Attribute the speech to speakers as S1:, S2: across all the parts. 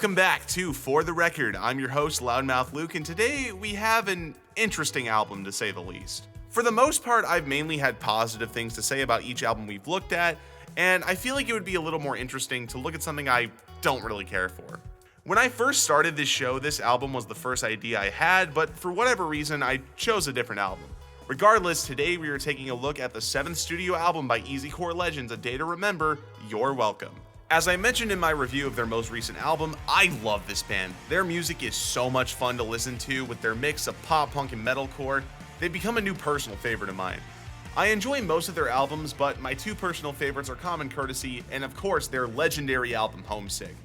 S1: Welcome back to For the Record. I'm your host, Loudmouth Luke, and today we have an interesting album to say the least. For the most part, I've mainly had positive things to say about each album we've looked at, and I feel like it would be a little more interesting to look at something I don't really care for. When I first started this show, this album was the first idea I had, but for whatever reason, I chose a different album. Regardless, today we are taking a look at the 7th studio album by Easycore Legends, A Day to Remember, You're Welcome. As I mentioned in my review of their most recent album, I love this band. Their music is so much fun to listen to with their mix of pop, punk, and metalcore. They've become a new personal favorite of mine. I enjoy most of their albums, but my two personal favorites are Common Courtesy and of course their legendary album Homesick.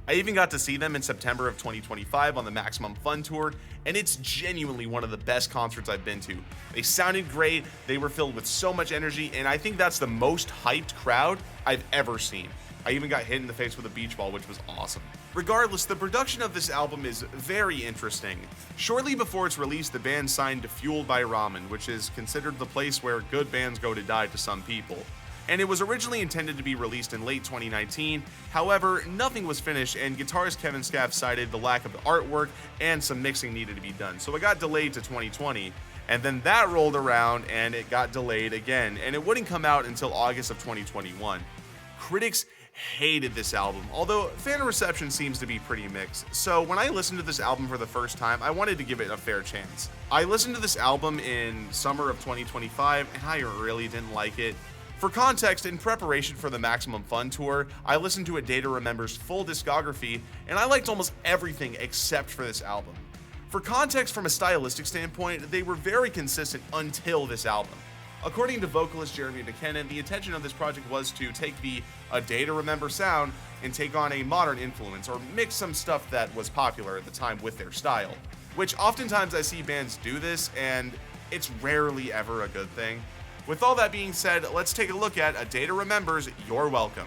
S1: I even got to see them in September of 2025 on the Maximum Fun Tour, and it's genuinely one of the best concerts I've been to. They sounded great, they were filled with so much energy, and I think that's the most hyped crowd I've ever seen. I even got hit in the face with a beach ball, which was awesome. Regardless, the production of this album is very interesting. Shortly before its release, the band signed to Fueled by Ramen, which is considered the place where good bands go to die to some people. And it was originally intended to be released in late 2019, however, nothing was finished and guitarist Kevin Scaff cited the lack of artwork and some mixing needed to be done, so it got delayed to 2020. And then that rolled around and it got delayed again, and it wouldn't come out until August of 2021. Critics hated this album, although fan reception seems to be pretty mixed. So when I listened to this album for the first time, I wanted to give it a fair chance. I listened to this album in summer of 2025 and I really didn't like it. For context, in preparation for the Maximum Fun Tour, I listened to A Day to Remember's full discography and I liked almost everything except for this album. For context, from a stylistic standpoint, they were very consistent until this album. According to vocalist Jeremy McKinnon, the intention of this project was to take the A Day to Remember sound and take on a modern influence, or mix some stuff that was popular at the time with their style. Which oftentimes I see bands do this, and it's rarely ever a good thing. With all that being said, let's take a look at A Day to Remember's You're Welcome.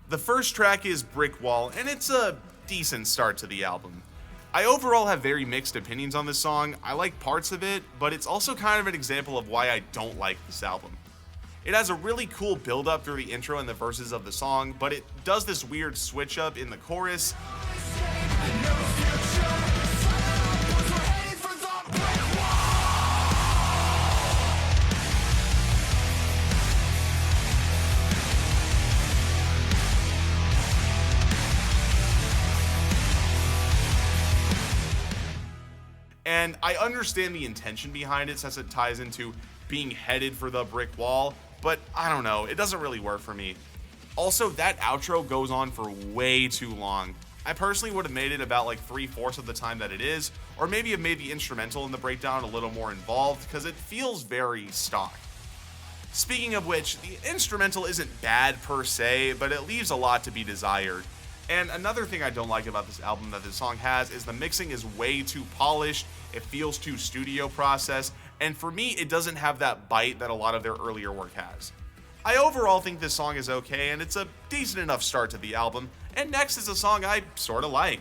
S1: The first track is Brick Wall, and it's a decent start to the album. I overall have very mixed opinions on this song. I like parts of it, but it's also kind of an example of why I don't like this album. It has a really cool build up through the intro and the verses of the song, but it does this weird switch up in the chorus. And I understand the intention behind it since it ties into being headed for the brick wall, but I don't know, it doesn't really work for me. Also, that outro goes on for way too long. I personally would have made it about like 3/4 of the time that it is, or maybe have made the instrumental in the breakdown a little more involved, because it feels very stock. Speaking of which, the instrumental isn't bad per se, but it leaves a lot to be desired. And another thing I don't like about this album that this song has is the mixing is way too polished, it feels too studio processed, and for me it doesn't have that bite that a lot of their earlier work has. I overall think this song is okay, and it's a decent enough start to the album, and next is a song I sorta like.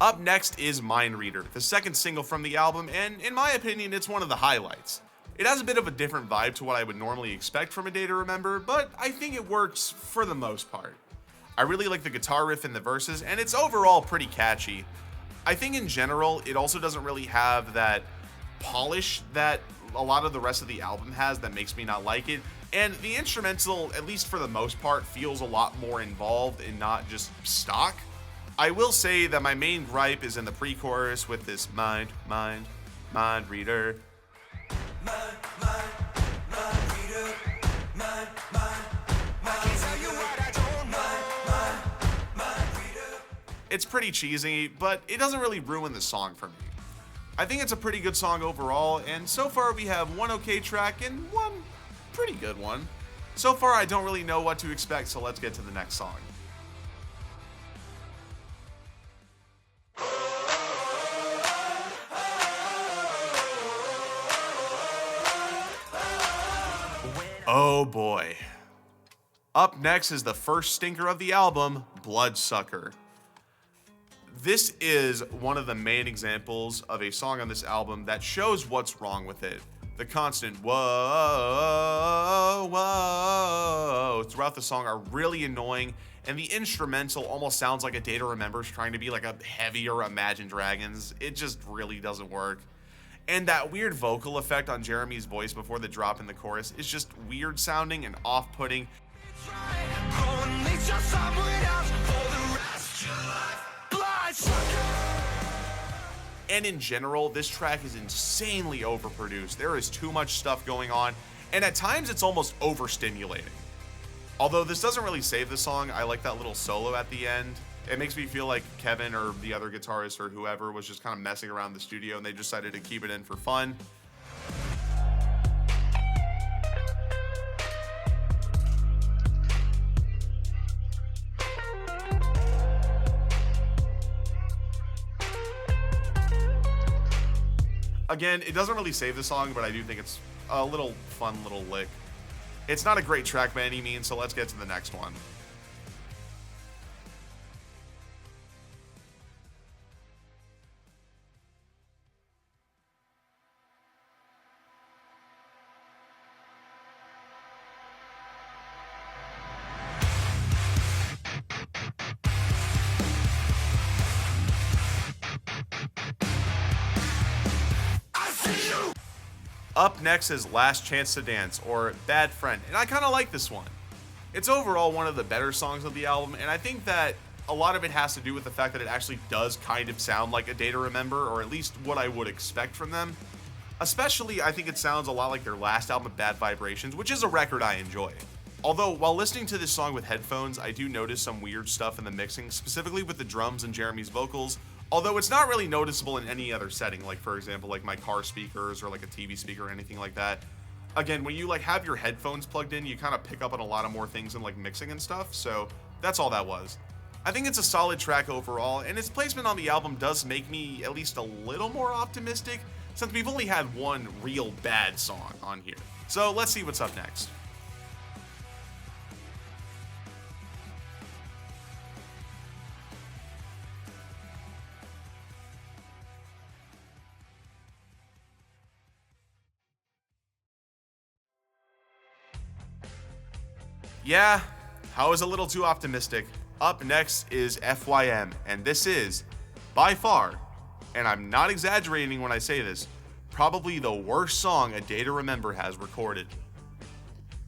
S1: Up next is Mindreader, the second single from the album, and in my opinion it's one of the highlights. It has a bit of a different vibe to what I would normally expect from A Day to Remember, but I think it works for the most part. I really like the guitar riff in the verses, and it's overall pretty catchy. I think in general, it also doesn't really have that polish that a lot of the rest of the album has that makes me not like it, and the instrumental, at least for the most part, feels a lot more involved and not just stock. I will say that my main gripe is in the pre-chorus with this mind reader. It's pretty cheesy, but it doesn't really ruin the song for me. I think it's a pretty good song overall, and so far we have one okay track and one pretty good one. So far I don't really know what to expect, so let's get to the next song. Oh boy. Up next is the first stinker of the album, BloodSucker. This is one of the main examples of a song on this album that shows what's wrong with it. The constant whoa, whoa throughout the song are really annoying, and the instrumental almost sounds like a Day to Remember's trying to be like a heavier Imagine Dragons. It just really doesn't work. And that weird vocal effect on Jeremy's voice before the drop in the chorus is just weird sounding and off-putting. And in general, this track is insanely overproduced. There is too much stuff going on, and at times it's almost overstimulating. Although this doesn't really save the song, I like that little solo at the end. It makes me feel like Kevin or the other guitarist or whoever was just kind of messing around the studio and they decided to keep it in for fun. Again, it doesn't really save the song, but I do think it's a little fun little lick. It's not a great track by any means, so let's get to the next one. Up next is Last Chance to Dance, or Bad Friend, and I kind of like this one. It's overall one of the better songs of the album, and I think that a lot of it has to do with the fact that it actually does kind of sound like a Day to Remember, or at least what I would expect from them. Especially, I think it sounds a lot like their last album, Bad Vibrations, which is a record I enjoy. Although, while listening to this song with headphones, I do notice some weird stuff in the mixing, specifically with the drums and Jeremy's vocals, although it's not really noticeable in any other setting, like for example, like my car speakers or like a TV speaker or anything like that. Again, when you like have your headphones plugged in, you kind of pick up on a lot of more things in like mixing and stuff, so that's all that was. I think it's a solid track overall, and its placement on the album does make me at least a little more optimistic, since we've only had one real bad song on here. So let's see what's up next. Yeah, I was a little too optimistic. Up next is F.Y.M, and this is, by far, and I'm not exaggerating when I say this, probably the worst song A Day to Remember has recorded.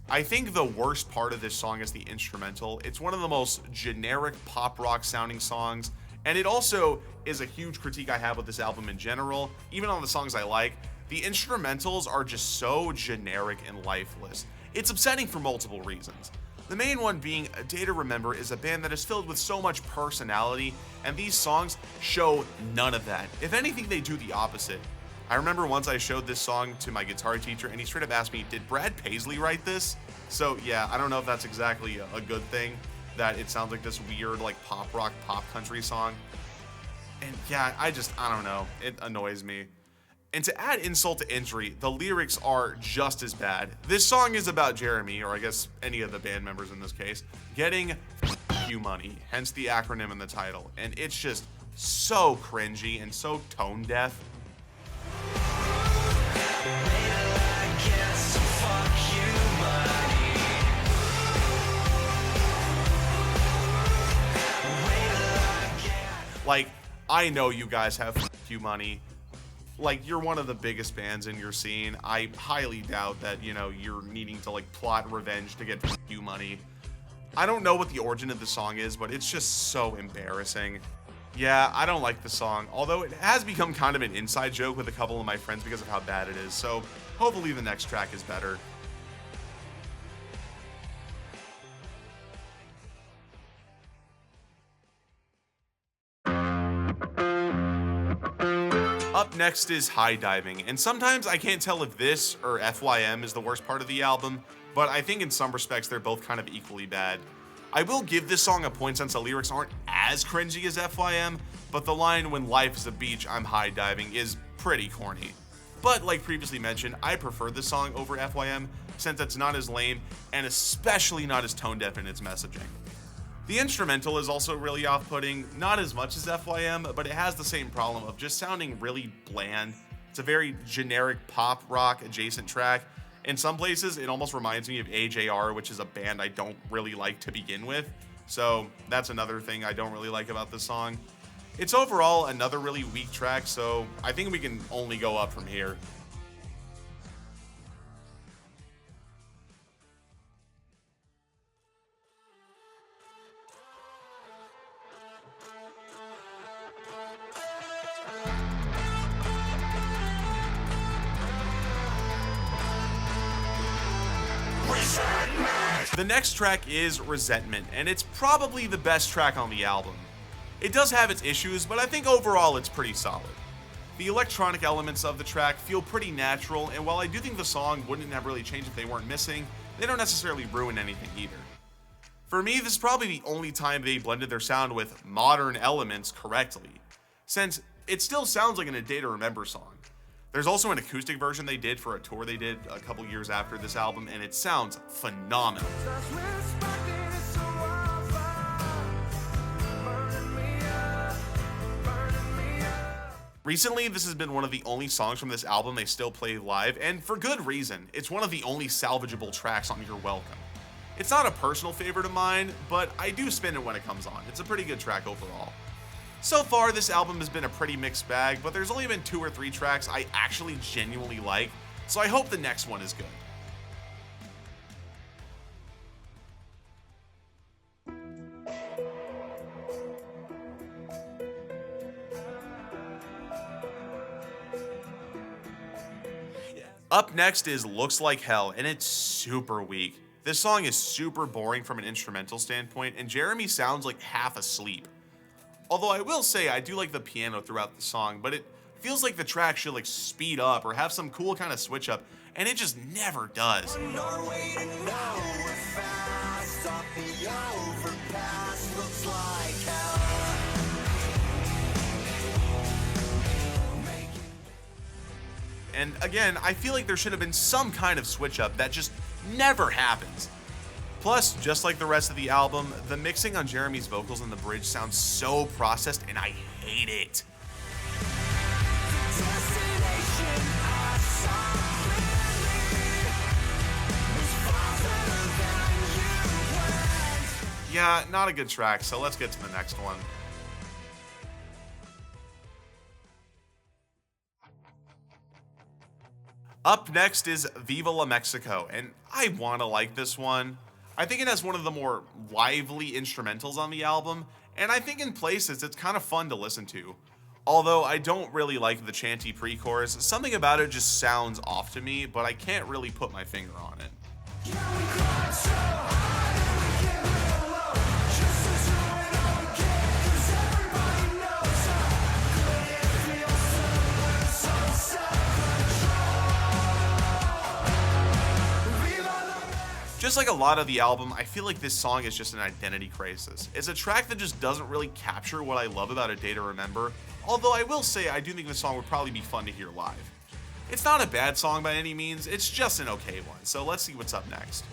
S1: I think the worst part of this song is the instrumental. It's one of the most generic pop rock sounding songs, and it also is a huge critique I have with this album in general. Even on the songs I like, the instrumentals are just so generic and lifeless. It's upsetting for multiple reasons. The main one being A Day to Remember is a band that is filled with so much personality, and these songs show none of that. If anything, they do the opposite. I remember once I showed this song to my guitar teacher, and he straight up asked me, did Brad Paisley write this? So yeah, I don't know if that's exactly a good thing, that it sounds like this weird like pop rock, pop country song. And yeah, I don't know, it annoys me. And to add insult to injury, the lyrics are just as bad. This song is about Jeremy, or I guess any of the band members in this case, getting F.Y.M money, hence the acronym in the title. And it's just so cringy and so tone deaf. Like, I know you guys have F.Y.M money. Like, you're one of the biggest bands in your scene. I highly doubt that, you know, you're needing to like plot revenge to get F.Y.M money. I don't know what the origin of the song is, but it's just so embarrassing. Yeah, I don't like the song, although it has become kind of an inside joke with a couple of my friends because of how bad it is, so hopefully the next track is better. Up next is High Diving, and sometimes I can't tell if this or F.Y.M is the worst part of the album, but I think in some respects they're both kind of equally bad. I will give this song a point since the lyrics aren't as cringy as F.Y.M, but the line, when life is a beach, I'm high diving, is pretty corny. But like previously mentioned, I prefer this song over F.Y.M since it's not as lame and especially not as tone deaf in its messaging. The instrumental is also really off-putting, not as much as F.Y.M, but it has the same problem of just sounding really bland. It's a very generic pop rock adjacent track. In some places, it almost reminds me of AJR, which is a band I don't really like to begin with. So that's another thing I don't really like about this song. It's overall another really weak track, so I think we can only go up from here. The next track is Resentment, and it's probably the best track on the album. It does have its issues, but I think overall it's pretty solid. The electronic elements of the track feel pretty natural, and while I do think the song wouldn't have really changed if they weren't missing, they don't necessarily ruin anything either. For me, this is probably the only time they blended their sound with modern elements correctly, since it still sounds like an A Day to Remember song. There's also an acoustic version they did for a tour they did a couple years after this album, and it sounds phenomenal. Recently, this has been one of the only songs from this album they still play live, and for good reason. It's one of the only salvageable tracks on You're Welcome. It's not a personal favorite of mine, but I do spin it when it comes on. It's a pretty good track overall. So far, this album has been a pretty mixed bag, but there's only been 2 or 3 tracks I actually genuinely like, so I hope the next one is good. Up next is Looks Like Hell, and it's super weak. This song is super boring from an instrumental standpoint, and Jeremy sounds like half asleep. Although I will say I do like the piano throughout the song, but it feels like the track should like speed up or have some cool kind of switch up, and it just never does. And again, I feel like there should have been some kind of switch up that just never happens. Plus, just like the rest of the album, the mixing on Jeremy's vocals in the bridge sounds so processed, and I hate it. Yeah, not a good track, so let's get to the next one. Up next is Viva La Mexico, and I want to like this one. I think it has one of the more lively instrumentals on the album, and I think in places it's kind of fun to listen to. Although I don't really like the chanty pre-chorus, something about it just sounds off to me, but I can't really put my finger on it. Just like a lot of the album, I feel like this song is just an identity crisis. It's a track that just doesn't really capture what I love about A Day to Remember, although I will say I do think this song would probably be fun to hear live. It's not a bad song by any means, it's just an okay one, so let's see what's up next.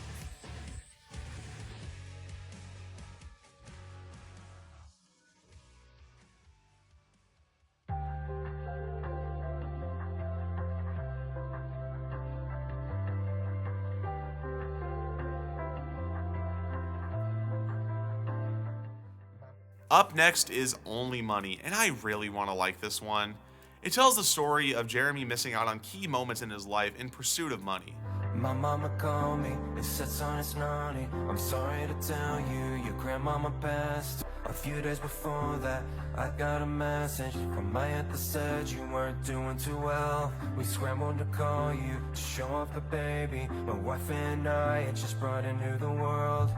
S1: Up next is Only Money, and I really want to like this one. It tells the story of Jeremy missing out on key moments in his life in pursuit of money.
S2: My mama called me, it sets on its naughty. I'm sorry to tell you, your grandmama passed. A few days before that, I got a message from my aunt that said you weren't doing too well. We scrambled to call you to show off the baby. My wife and I had just brought into the world.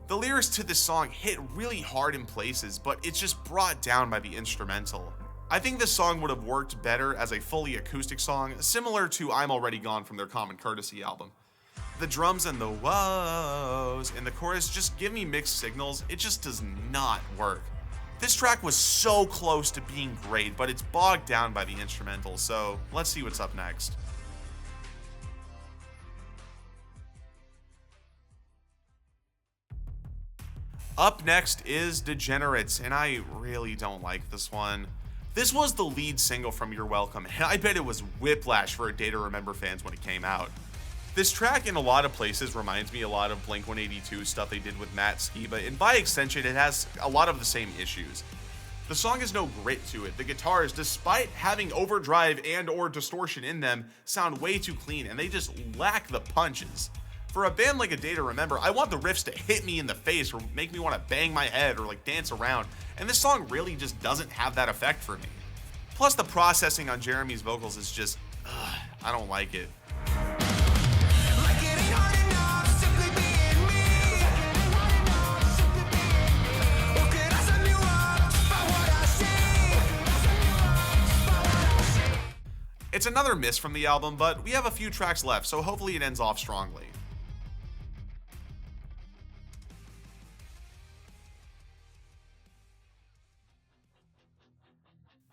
S1: The lyrics to this song hit really hard in places, but it's just brought down by the instrumental. I think this song would have worked better as a fully acoustic song, similar to I'm Already Gone from their Common Courtesy album. The drums and the whoas in the chorus just give me mixed signals, it just does not work. This track was so close to being great, but it's bogged down by the instrumental, so let's see what's up next. Up next is Degenerates, and I really don't like this one. This was the lead single from You're Welcome, and I bet it was whiplash for A Day to Remember fans when it came out. This track in a lot of places reminds me a lot of Blink-182 stuff they did with Matt Skiba, and by extension it has a lot of the same issues. The song has no grit to it. The guitars, despite having overdrive and or distortion in them, sound way too clean, and they just lack the punches. For a band like A Day to Remember, I want the riffs to hit me in the face or make me want to bang my head or like dance around, and this song really just doesn't have that effect for me. Plus the processing on Jeremy's vocals is just, I don't like it. It's another miss from the album, but we have a few tracks left, so hopefully it ends off strongly.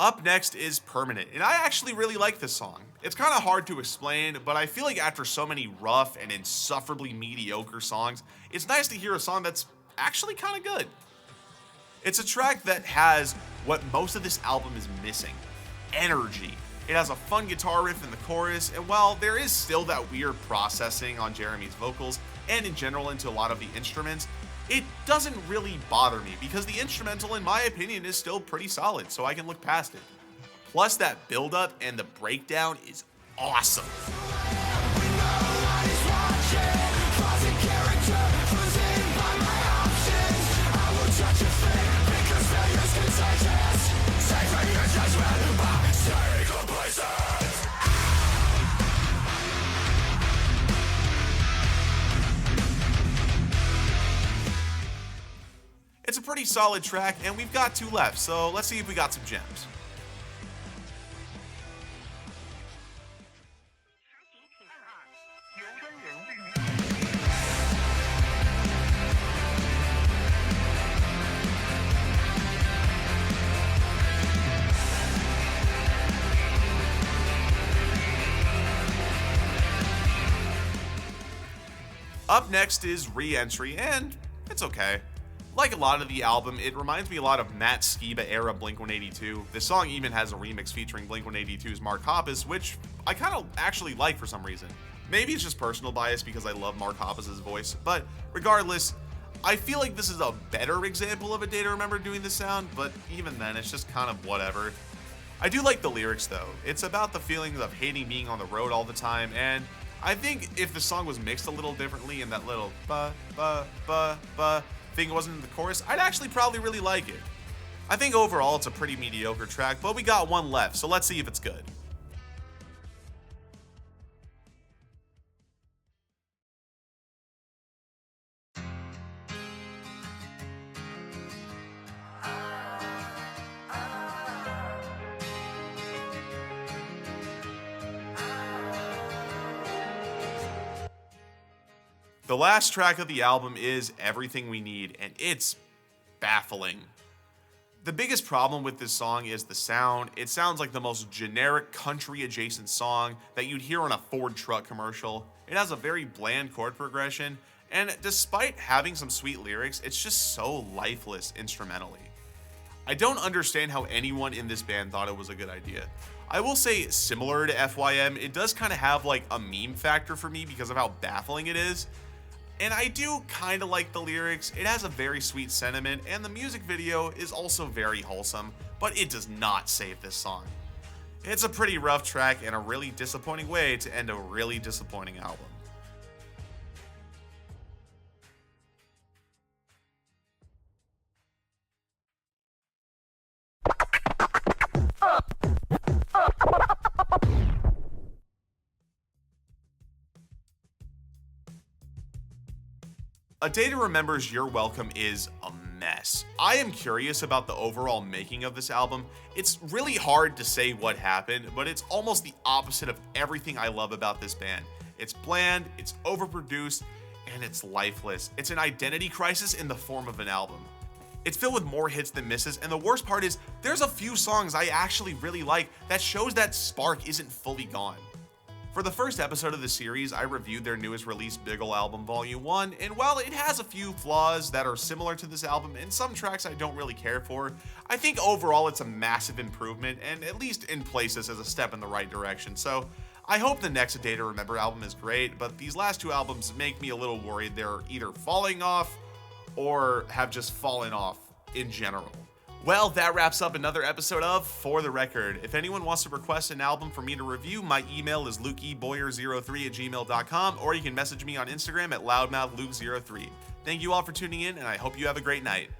S1: Up next is Permanent, and I actually really like this song. It's kind of hard to explain, but I feel like after so many rough and insufferably mediocre songs, it's nice to hear a song that's actually kind of good. It's a track that has what most of this album is missing: energy. It has a fun guitar riff in the chorus, and while there is still that weird processing on Jeremy's vocals, and in general into a lot of the instruments, it doesn't really bother me because the instrumental, in my opinion, is still pretty solid, so I can look past it. Plus, that build-up and the breakdown is awesome. It's a pretty solid track, and we've got two left, so let's see if we got some gems. Up next is Re-Entry, and it's okay. Like a lot of the album, it reminds me a lot of Matt Skiba era Blink-182. This song even has a remix featuring Blink-182's Mark Hoppus, which I kind of actually like for some reason. Maybe it's just personal bias because I love Mark Hoppus' voice, but regardless, I feel like this is a better example of A Day to Remember doing this sound, but even then, it's just kind of whatever. I do like the lyrics though. It's about the feelings of hating being on the road all the time, and I think if the song was mixed a little differently and that little ba thing wasn't in the chorus, I'd actually probably really like it. I think overall it's a pretty mediocre track, but we got one left, so let's see if it's good. The last track of the album is Everything We Need, and it's baffling. The biggest problem with this song is the sound. It sounds like the most generic country adjacent song that you'd hear on a Ford truck commercial. It has a very bland chord progression, and despite having some sweet lyrics, it's just so lifeless instrumentally. I don't understand how anyone in this band thought it was a good idea. I will say, similar to F.Y.M, it does kind of have like a meme factor for me because of how baffling it is. And I do kind of like the lyrics. It has a very sweet sentiment, and the music video is also very wholesome, but it does not save this song. It's a pretty rough track and a really disappointing way to end a really disappointing album. A Day to Remember's You're Welcome is a mess. I am curious about the overall making of this album. It's really hard to say what happened, but it's almost the opposite of everything I love about this band. It's bland, it's overproduced, and it's lifeless. It's an identity crisis in the form of an album. It's filled with more hits than misses, and the worst part is there's a few songs I actually really like that shows that spark isn't fully gone. For the first episode of the series, I reviewed their newest release, Pickl album Volume 1, and while it has a few flaws that are similar to this album and some tracks I don't really care for, I think overall it's a massive improvement, and at least in places as a step in the right direction. So I hope the next A Day to Remember album is great, but these last two albums make me a little worried they're either falling off or have just fallen off in general. Well, that wraps up another episode of For the Record. If anyone wants to request an album for me to review, my email is lukeeboyer03@gmail.com, or you can message me on Instagram at loudmouthluke03. Thank you all for tuning in, and I hope you have a great night.